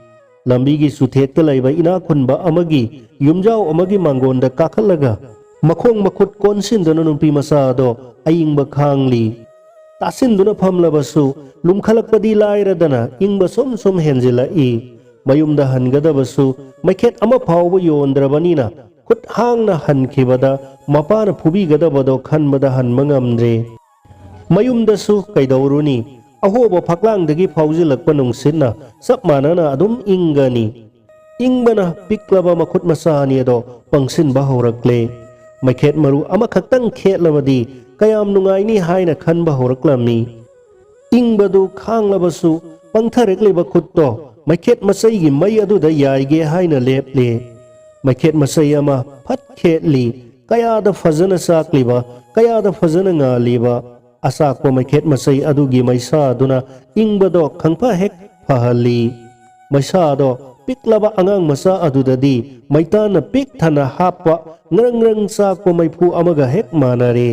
ꯂꯝꯕꯤꯒꯤ ꯆꯨꯊꯦꯛꯇ ꯂꯩꯕ ꯏꯅꯥꯛ ꯈꯨꯟꯕ ꯑꯃꯒꯤ ꯌꯨꯝꯖꯥꯎ ꯑꯃꯒꯤ ꯃꯥꯡꯒꯣꯟꯗ ꯀꯥꯈꯠꯂꯒ ꯃꯈꯣꯡ ꯃꯈꯨꯠ ꯀꯣꯟꯁꯤꯟꯗꯨꯅ ꯅꯨꯄꯤ ꯃꯆꯥ ꯑꯗꯣ ꯑꯏꯪꯕ ꯈꯥꯡꯂꯤ꯫ ꯇꯥꯁꯤꯟꯗꯨꯅ ꯐꯝꯂꯕꯁꯨ ꯂꯨꯝꯈꯠꯂꯛꯄꯗꯤ ꯂꯥꯏꯔꯗꯅ ꯏꯪꯕ ꯁꯨꯝ ꯁꯨꯝ ꯍꯦꯟꯖꯤꯜꯂꯛꯏ꯫ ꯃꯌꯨꯝꯗ ꯍꯟꯒꯗꯕꯁꯨ ꯃꯩꯈꯦꯠ ꯑꯃ ꯐꯥꯎꯕ ꯌꯣꯟꯗ꯭ꯔꯕꯅꯤꯅ ꯈꯨꯠ ꯍꯥꯡꯅ ꯍꯟꯈꯤꯕꯗ ꯃꯄꯥꯅ ꯐꯨꯕꯤꯒꯗꯕꯗꯣ ꯈꯟꯕꯗ ꯍꯟꯕ ꯉꯝꯗ꯭ꯔꯦ꯫ ꯃꯌꯨꯝꯗꯁꯨ ꯀꯩꯗꯧꯔꯨꯅꯤ? ꯑꯍꯣꯕ ꯐꯛꯂꯥꯡꯗꯒꯤ ꯐꯥꯎꯖꯤꯜꯂꯛꯄ ꯅꯨꯡꯁꯤꯠꯅ ꯆꯞ ꯃꯥꯟꯅꯅ ꯑꯗꯨꯝ ꯏꯪꯒꯅꯤ꯫ ingbana piklaba makhut masani ado pangsin ba horakle maikhet maru ama khaktang khetlabadi kayam nungai ni haina khanba horaklami ingbadu khanglabasu pangtharekleba khutto maikhet masai gi mai adu da yaige haina leple maikhet masai ama phat khetli kaya da fazana sakliba kaya da fazana ngaliba asakpa maikhet masai adu gi maisa duna ingbado khangpha hek phahali maisa do piklaba angang masa adudadi maitana pik thana hapwa ngrang sakpa maipu amaga hek manare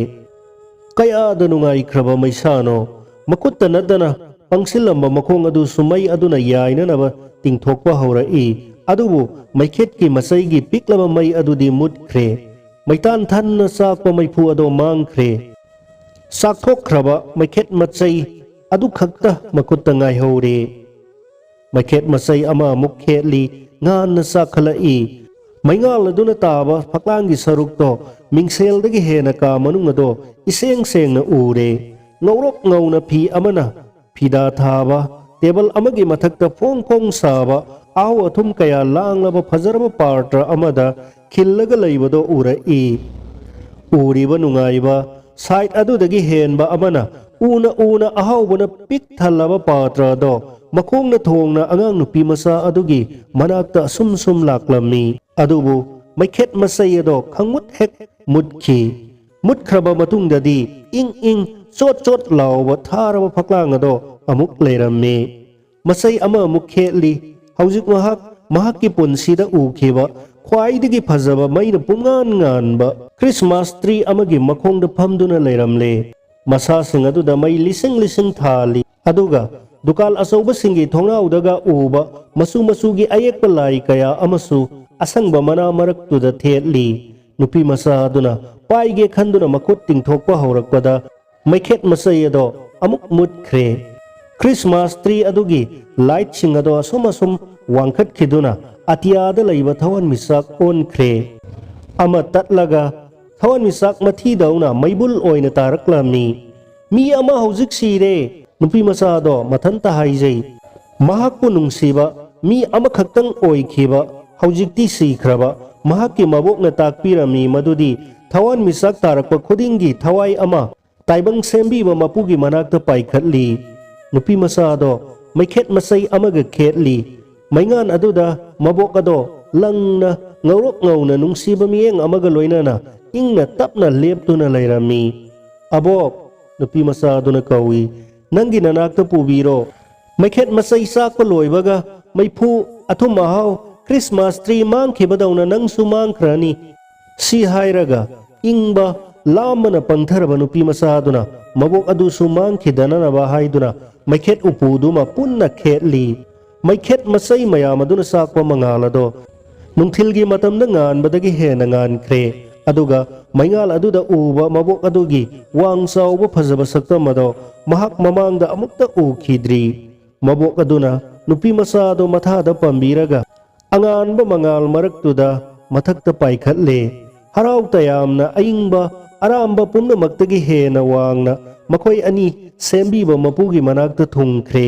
kaya da nungai khraba maisano makutta nadana pangsilamba makhong adu sumai aduna yainanaba tingthokpa haurai adubu maikhet ki masai gi piklaba mai adudi mutkhre maitan thanna sakpa maipu ado mangkhre sakthokhraba maikhet machai adu khakta makutta ngai hore maikhet masai ama mukheli ngan sakhalai maingal aduna taba phaklangi sarukto mingsel dagi hena ka manung ado iseng seng na ure ngorok ngauna phi amana phida thaba table amagi mathakta phong phong saba aw athum kaya langlaba fajarba partra amada khillaga leibado urai uriba nungaiba side adudagi henba amana una ahawbana pik thalaba patra do makhongna thongna angang nupi masa adugi manakta sum laklamni adubu maikhet masai ado khangmut hek mutkhi mutkraba matungdadi ing chot lawba tharaba phaklang ado amuk leiramme masai ama mukheli haujik mahakki punsida ukhiba khwaidagi phajaba maina pungan nganba Christmas tree amagi makhongda phamduna leiramle masa sing adu da mai lising thali aduga dukal asauba singi thongnaudaga uba masu gi ayekpa lai kaya amasu asangba mana maraktu da thetli nupi masa aduna paige khanduna makhut tingthokpa haurakpada maikhet masai ado amuk mutkhre Christmas tree adugi light sing ado asum wangkhat khiduna atiada leiba thawan misak onkhre ama tatlaga thawan misak mathi dauna maibul oina taraklamni mi ama haujik sire nupi masa do mathanta haijai mahakpu nungsiba mi ama khaktang oikhiba haujikti sikhraba mahakki mabokna takpirami madudi thawan misak tarakpa khudingi thawai ama taibang sembiba mapugi manakta paikhatli nupi masa do maikhet masai amaga khetli maingan aduda mabok ado langna ngorok ngauna nungsiba mieng amaga loinana ingna tapna leptuna leirami abok nupi masa aduna kawi nangi nanakta pubiro maikhet masai sakpa loibaga maipu athum ahaw Christmas tree mangkhibadauna nangsu mangkhrani si hairaga ingba lamana pangtharaba nupi masa aduna mabok adu su mangkhidana na haiduna maikhet upuduma punna khetli maikhet masai mayam aduna sakpa mangalado nungthilgi matamda nganbadagi hena ngankre aduga maingal aduda uba mabok adugi wangsauba phajaba saktamado mahak mamangda amukta ukhidri mabok aduna nupi masa do mathada pambiraga anganba mangal maraktuda mathakta paikhatle harau tayamna aingba aramba pumnamakdagi hena wangna makhoi ani sembiba mapugi manakta thungkhre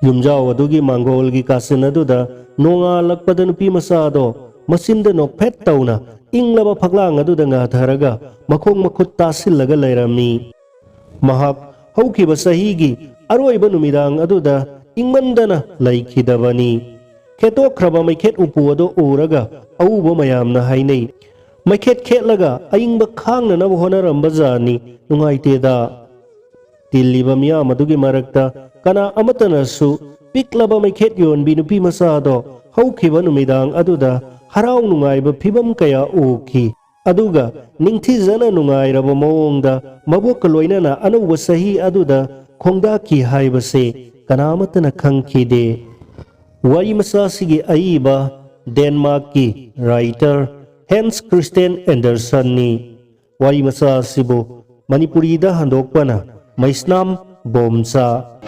yumjao adugi mangolgi kasin aduda nonga lakpada nupi masa do masinda nokphet tauna inglaba phaklang aduda nga tharaga makhong makhut tasillaga leirami mahak haukiba sahigi aroiba numidang aduda ingmandana laikhidabani khetokhraba maikhet upu ado uraga auba mayamna hainei maikhet khetlaga aingba khangna na honaramba jani nungaiteda tilliba miyam adugi marakta kana amatanasu piklaba maikhet yonbi nupi masa do haukiba numidang aduda harau nungaiba phibam kaya ukhi aduga ningthijana nungairaba mawongda mabok loinana anuba sahi aduda khongda ki haibase kanamatana khangkhide wari masa sigi aiba Denmark ki writer Hans Christian Andersen ni wari masa sibo Manipuri da handokpana Maisnam Bomsa